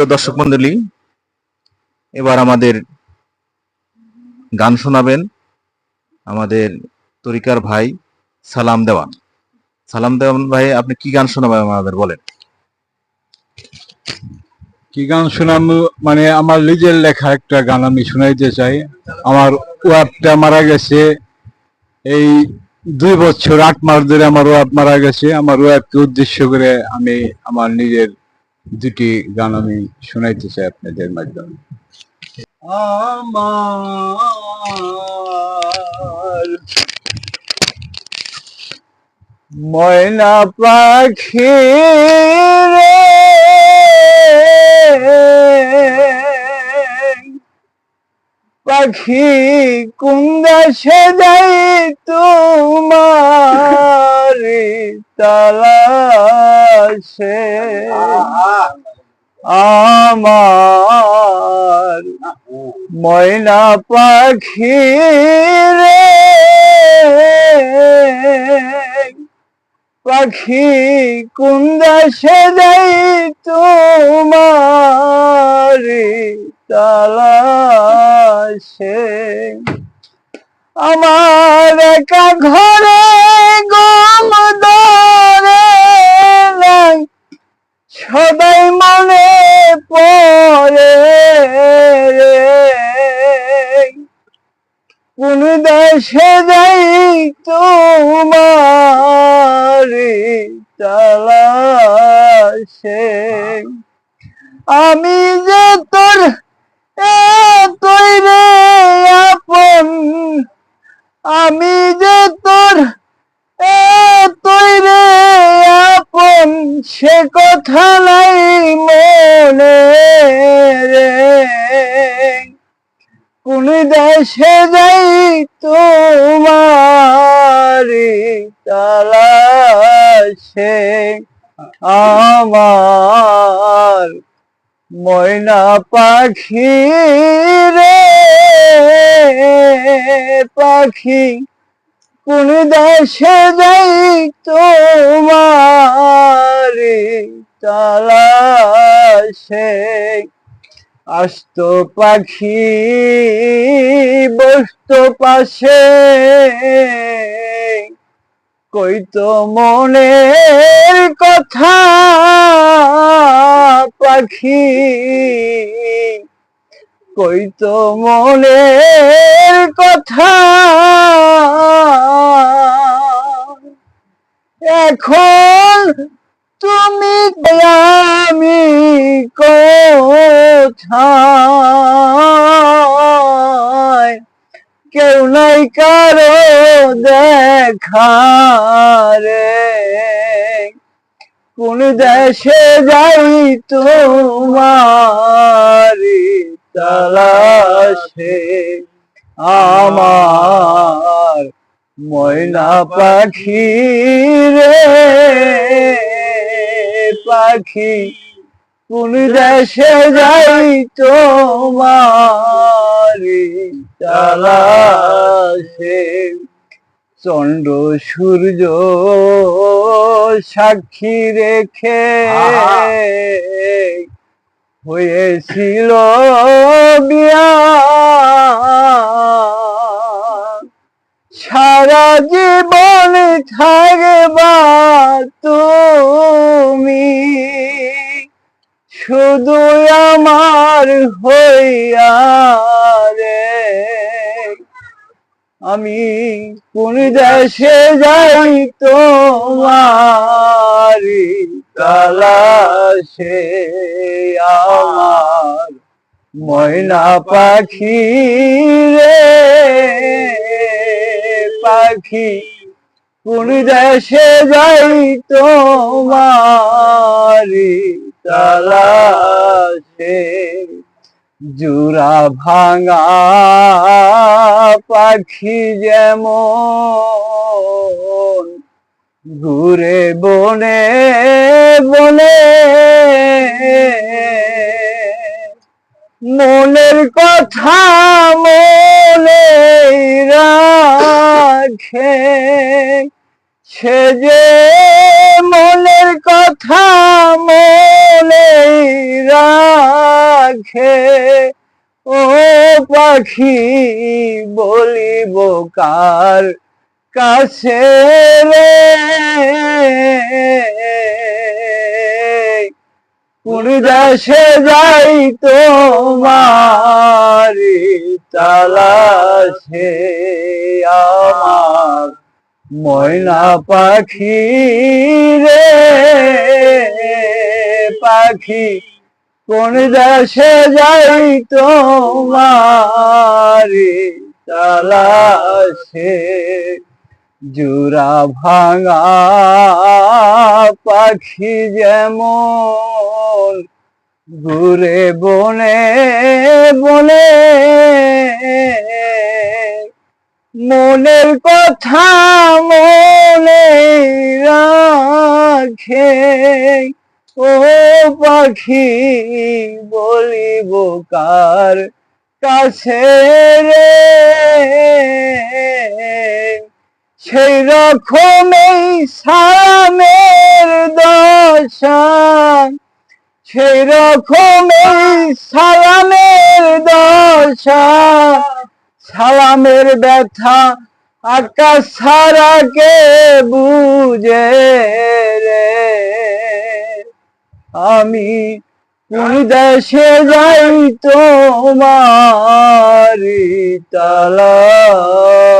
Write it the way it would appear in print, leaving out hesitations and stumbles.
প্রিয় দর্শক মণ্ডলী, এবার আমাদের গান শোনাবেন আমাদের তরিকার ভাই সালাম দেওয়ান। সালাম দেওয়ান ভাই, আপনি কি গান শোনাবেন আমাদের, বলেন। কি গান শোনাবো মানে আমার নিজের লেখা একটা গান আমি শোনাইতে চাই। আমার ওয়াইফটা মারা গেছে, এই 2 বছর 8 মাস ধরে আমার ওয়াইফ মারা গেছে। আমার ওয়াইফকে উদ্দেশ্য করে আমি আমার নিজের 2টি গান আমি শোনাইতে চাই আপনাদের মাধ্যমে। আমার ময়না পাখি রে, পাখি কোন দেশে যাই তোমার তালাশে, আমার ময়না পাখি রে, পাখি কোন দেশে যাই তোমার তালাশে, আমার একা ঘরে গম ধরে নাই, সদাই মনে পড়ে কোন দেশে যাই তোমার তালাশে, আমি যে তোর এতই রে আপন, আমি যে তোর এতই রে আপন, সে কথা নাই মনে রে, কোন দেশে যাই তোমার তালাশে, আমার ময়না পাখি রে, পাখি কোন দেশে যাই তোমার তালাশে, আসত পাখি বসত পাশে, কইতো মনের কথা, পাখি কইতো মনের কথা, এখন তুমি আমি কোথায়, কেউ নাই কারো দেখা রে, কোন দেশে যাই তোমার তালাশে, আমার ময়না পাখি রে, পাখি কোন দেশে যাই তোমার তালাশে, চন্দ্র সূর্য সাক্ষী রেখে হয়েছিল বিয়া, সারা জীবন থাকবা তুমি শুধু আমার হইয়া রে, আমি কোন দেশে যাই তোমার তালাশে, আমার ময়না পাখি রে, পাখি কোন দেশে যাই তোমার তালাশে, জোড়া ভাঙা পাখি যেমন ঘুরে বনে বনে, মনের কথা মনে রাখে, সে যে মনের কথা মনে রাখে, পাখি বলিব কার কাছে রে, কোন দেশে যাই তোমার তালাশে, আমার ময়না পাখি রে পাখি, কোন দেশে যাই তোমার তালাশে। জোড়া ভাঙা পাখি যেমন ঘুরে বনে বনে, মনের কথা মনে রাখে, ও পাখি বলিব কার কাছে রে, সেই রকমই সালামের দশা, সেই রকমই সালামের দশা, সালামের ব্যথা আকাশ ছাড়া কে বুঝে রে, আমি কোন দেশে যাই তোমার তালাশে।